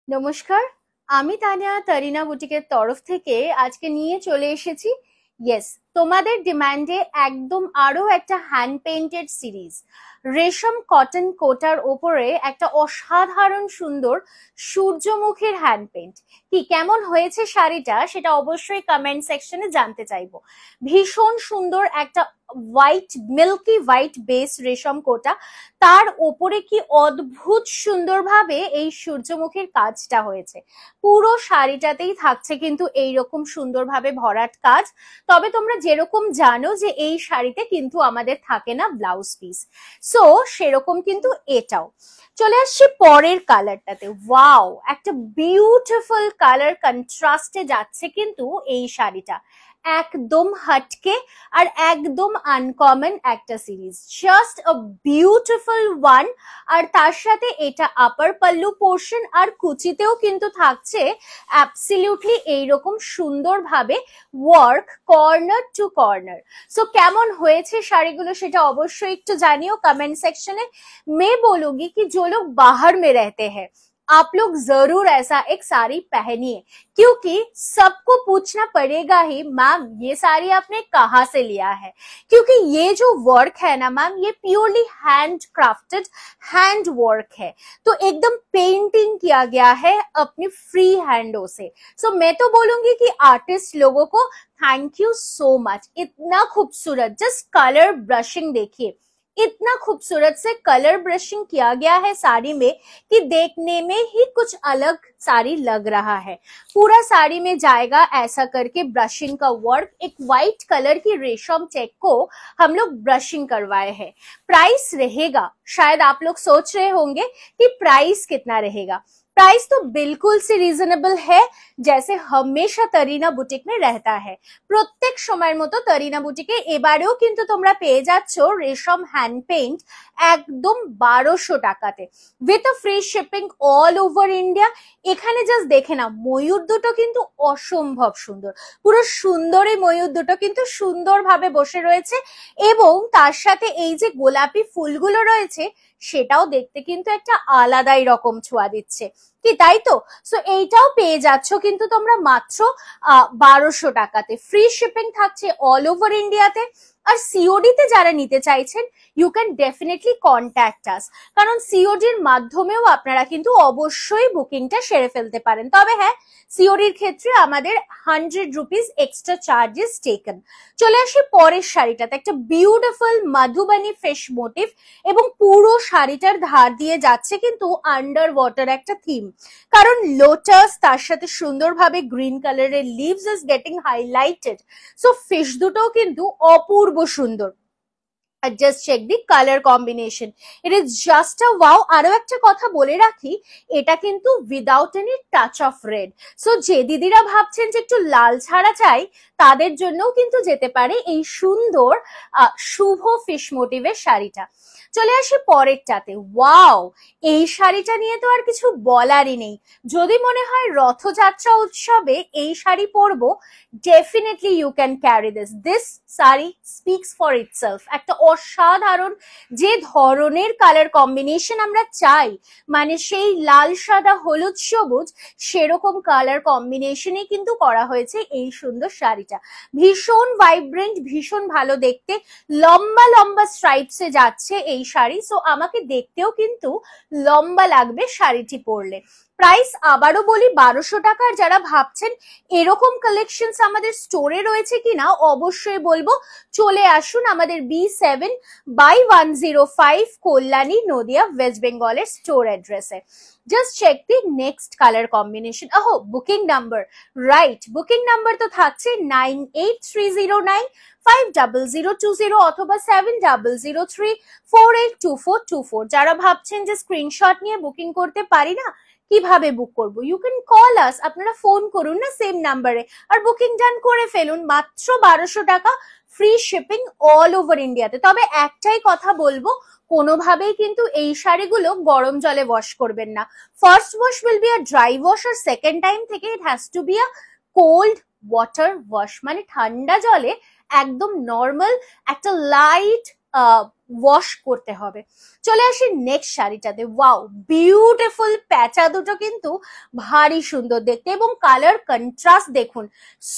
নমস্কার, আমি তানিয়া তারিনা বুটিকের তরফ থেকে আজকে নিয়ে চলে এসেছি। ইয়েস, তোমাদের ডিমান্ডে একদম আরো একটা হ্যান্ড পেইন্টেড সিরিজ। রেশম কটন কোটার ওপরে একটা অসাধারণ সুন্দর সূর্যমুখীর হ্যান্ড পেইন্ট। কি কেমন হয়েছে শাড়িটা সেটা অবশ্যই কমেন্ট সেকশনে জানতে চাইবো। ভীষণ সুন্দর একটা হোয়াইট, মিল্কি হোয়াইট বেস রেশম কোটা, তার ওপরে কি অদ্ভুত সুন্দরভাবে এই সূর্যমুখীর কাজটা হয়েছে। পুরো শাড়িটাতেই থাকছে কিন্তু এইরকম সুন্দরভাবে ভরাট কাজ। তবে তোমরা যেরকম জানো যে এই শাড়িতে কিন্তু আমাদের থাকে না ব্লাউজ পিস, সো সেরকম কিন্তু এটাও। চলে আসছি পরের কালারটাতে। ওয়াও, একটা বিউটিফুল কালার কন্ট্রাস্টে যাচ্ছে কিন্তু এই শাড়িটা। একদম হটকে আর একদম আনকমন একটা series, just a beautiful one. আর তার সাথে এটা আপার পাল্লু পোর্শন আর কুচিতেও কিন্তু থাকছে অ্যাবসলিউটলি এইরকম সুন্দরভাবে work corner to corner. So কেমন হয়েছে শাড়িগুলো সেটা অবশ্যই একটু জানিও কमेंट सेक्शन में। मैं बोलूंगी कि जो लोग बाहर में रहते हैं, आप लोग जरूर ऐसा एक साड़ी पहनिए, क्योंकि सबको पूछना पड़ेगा ही मैम ये साड़ी आपने कहाँ से लिया है। क्योंकि ये जो वर्क है ना मैम, ये purely hand crafted hand work है, तो एकदम पेंटिंग किया गया है अपनी फ्री हैंडों से। सो मैं तो बोलूंगी कि आर्टिस्ट लोगों को थैंक यू सो मच। इतना खूबसूरत जस्ट कलर ब्रशिंग देखिए, इतना खूबसूरत से कलर ब्रशिंग किया गया है साड़ी में कि देखने में ही कुछ अलग साड़ी लग रहा है। पूरा साड़ी में जाएगा ऐसा करके ब्रशिंग का वर्क। एक व्हाइट कलर की रेशम चेक को हम लोग ब्रशिंग करवाए हैं। प्राइस रहेगा, शायद आप लोग सोच रहे होंगे कि प्राइस कितना रहेगा। प्राइस तो बिल्कुल से রিজনেবল है, जैसे हमेशा तरीना बुटीक में रहता है। প্রত্যেক সময়ের মতো তরিনা বুটিকে এবারেও কিন্তু তোমরা পেয়ে যাচ্ছ রেশম হ্যান্ড পেইন্ট একদম 1200 টাকাতে, with a free shipping all over India. এখানে জাস্ট দেখে না, ময়ূর দুটো কিন্তু অসম্ভব সুন্দর। পুরো সুন্দরী ময়ূর দুটো কিন্তু সুন্দরভাবে বসে রয়েছে, এবং তার সাথে এই যে গোলাপি ফুলগুলো রয়েছে সেটাও দেখতে কিন্তু একটা আলাদাই রকম ছোঁয়া দিচ্ছে। কি তাই তো? সো এইটাও পেয়ে যাচ্ছ কিন্তু তোমরা মাত্র 1200 টাকাতে। ফ্রি শিপিং থাকছে অল ওভার ইন্ডিয়াতে। আর সিওডি তে যারা নিতে চাইছেন, you can definitely contact us, কারণ সিওডির মাধ্যমেও আপনারা কিন্তু অবশ্যই বুকিংটা সেরে ফেলতে পারেন। তবে হ্যাঁ, সিওডির ক্ষেত্রে আমাদের 100 রুপিস এক্সট্রা চার্জেস টেকেন। চলে আসি পরের শাড়িটাতে। একটা বিউটিফুল মাধুবানি ফিশ মোটিভ, এবং পুরো শাড়িটার ধার দিয়ে যাচ্ছে কিন্তু আন্ডার ওয়াটার একটা থিম, কারণ লোটাস তার সাথে সুন্দরভাবে গ্রিন কালারের leaves is getting highlighted. So fish দুটোও কিন্তু অপূর্ব সুন্দর। Just check the colour combination, it is just a wow. আরো একটা কথা বলে রাখি, এটা কিন্তু without any touch of red. So যে দিদিরা ভাবছেন যে একটু লাল ছাড়া চাই, তাদের জন্যও কিন্তু যেতে পারে এই সুন্দর শুভ ফিশ মোটিভের শাড়িটা। চলে আসি পরেরটাতে। ওয়াও, এই শাড়িটা নিয়ে তো আর কিছু বলারই নেই। যদি মনে হয় রথযাত্রা উৎসবে এই শাড়ি পরবো, definitely you can carry this. This sari speaks for itself. একটা অসাধারণ যে ধরনের কালার কম্বিনেশন আমরা চাই, মানে সেই লাল সাদা হলুদ সবুজ, সেরকম কালার কম্বিনেশনে কিন্তু করা হয়েছে এই সুন্দর শাড়িটা। ভীষণ ভাইব্রেন্ট, ভীষণ ভালো দেখতে, লম্বা লম্বা স্ট্রাইপসে যাচ্ছে এই শাড়ি। সো আমাকে দেখতেও কিন্তু লম্বা লাগবে শাড়িটি পরলে। প্রাইস আবারও বলি 1200 টাকার। যারা ভাবছেন এরকম কালেকশনস আমাদের স্টোরে রয়েছে কিনা, অবশ্যই বলবো চলে আসুন আমাদের B7/105 কল্যাণী নদিয়া ওয়েস্ট বেঙ্গলের স্টোর অ্যাড্রেসে। Just check the next colour combination. ওহো, booking number, right, booking number তো থাকছে 9830950020 অথবা 7003482424। যারা ভাবছেন যে স্ক্রিনশট নিয়ে বুকিং করতে পারি না, কিভাবে বুক করবো, ইউ ক্যান কল আস। আপনারা ফোন করুন না সেম নাম্বারে, আর বুকিং ডান করে ফেলুন। মাত্র 1200 টাকা, ফ্রি শিপিং অল ওভার ইন্ডিয়াতে। তবে একটাই কথা বলবো, কোনোভাবেই কিন্তু এই শাড়িগুলো গরম জলে ওয়াশ করবেন না। First wash will be a dry wash, আর সেকেন্ড টাইম থেকে it has to be a cold water wash, মানে ঠান্ডা জলে একদম নর্মাল একটা লাইট ওয়াশ করতে হবে। চলে আসি নেক্সট শাড়িটাতে। ওয়াও, বিউটিফুল প্যাচা দুটো কিন্তু ভারী সুন্দর দেখতে, এবং কালার কন্ট্রাস্ট দেখুন,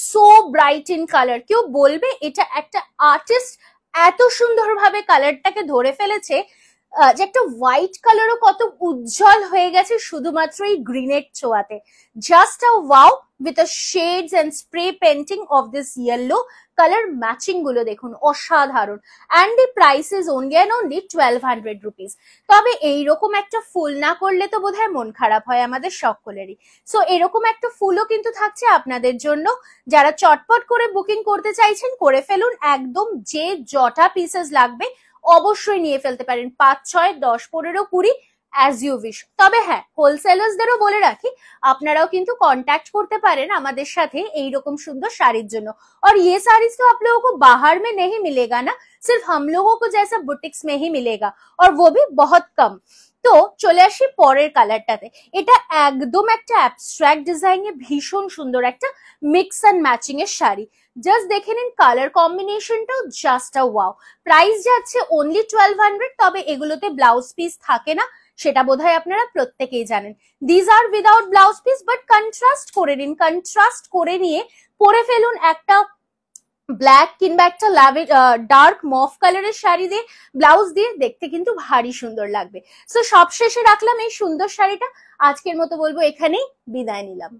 সো ব্রাইট ইন কালার। কেউ বলবে এটা একটা আর্টিস্ট এত সুন্দরভাবে কালারটাকে ধরে ফেলেছে, যে একটা হোয়াইট কালারও কত উজ্জ্বল হয়ে গেছে শুধুমাত্র এই গ্রিনের ছোঁয়াতে। Just a wow with a shades and spray painting of this yellow colour matching গুলো দেখুন, অসাধারণ। And the price is only and only 1200 rupees. তবে এইরকম একটা ফুল না করলে তো বোধহয় মন খারাপ হয় আমাদের সকলেরই। সো এরকম একটা ফুলও কিন্তু থাকছে আপনাদের জন্য। যারা চটপট করে বুকিং করতে চাইছেন করে ফেলুন, একদম যে জটা পিসেস লাগবে অবশ্যই নিয়ে ফেলতে পারেন, 5, 6, 10, 15, 20 অ্যাজ ইউ উইশ। তবে হ্যাঁ, হোলসেলার্সদেরও বলে রাখি, আপনারাও কিন্তু কন্ট্যাক্ট করতে পারেন আমাদের সাথে এইরকম সুন্দর শাড়ির জন্য। और ये साड़ीज तो आप लोगों को बाहर में नहीं मिलेगा ना, सिर्फ हम लोगों को जैसा बुटिक्स में ही मिलेगा, और वो भी बहुत कम। তো চলে আসি পরের কালারটাতে। এটা একদম একটা অ্যাবস্ট্রাক্ট ডিজাইনে ভীষণ সুন্দর একটা মিক্স অ্যান্ড ম্যাচিং এর শাড়ি। জাস্ট দেখে নিন কালার কম্বিনেশনটাও জাস্ট আ ওয়াও। প্রাইস যাচ্ছে অনলি 1200, তবে এগুলোতে ব্লাউজ পিস থাকে না, সেটা বোধহয় আপনারা প্রত্যেকেই জানেন। These are without blouse piece, but contrast করে নিন, কন্ট্রাস্ট করে নিয়ে পরে ফেলুন একটা ব্ল্যাক কিংবা একটা ডার্ক মফ কালারের শাড়ি দিয়ে, ব্লাউজ দিয়ে, দেখতে কিন্তু ভারী সুন্দর লাগবে। সো সব শেষে রাখলাম এই সুন্দর শাড়িটা। আজকের মতো বলবো এখানেই বিদায় নিলাম।